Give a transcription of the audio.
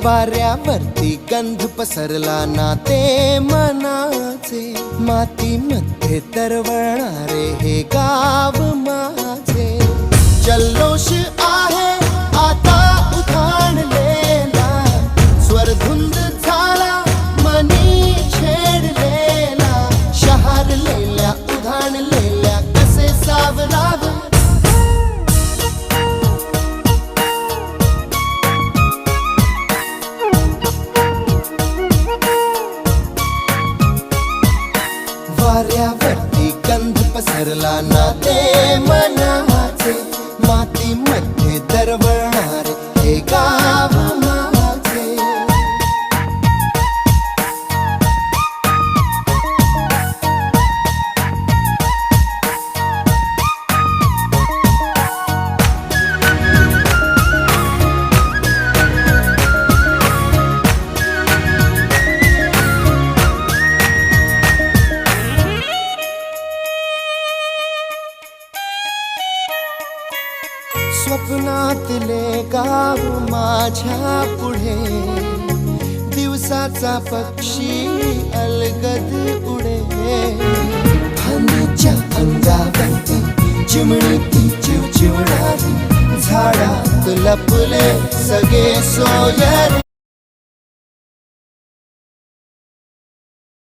वाऱ्यावरती गंध पसरला ना ते मनाचे, मातीमध्ये तरवळणारे हे गाव माझे. जल्लोष आहे आता उधाणलेला, स्वरधुंद झाला मनी छेडलेला. शहारलेल्या उधाणलेल्या कसे सावरावे, वाऱ्यावरती गंध पसरला ना ते मनाचे, मातीमध्ये दरवळणारे हे गाव माझे. स्वप्नातले गाव माझ्या पुढे, दिवसाचा पक्षी अलगद उडे. फांदीच्या अंगावरती चिमणीची चिवचिवणारी, झाडात लपले सगळे सोयरे.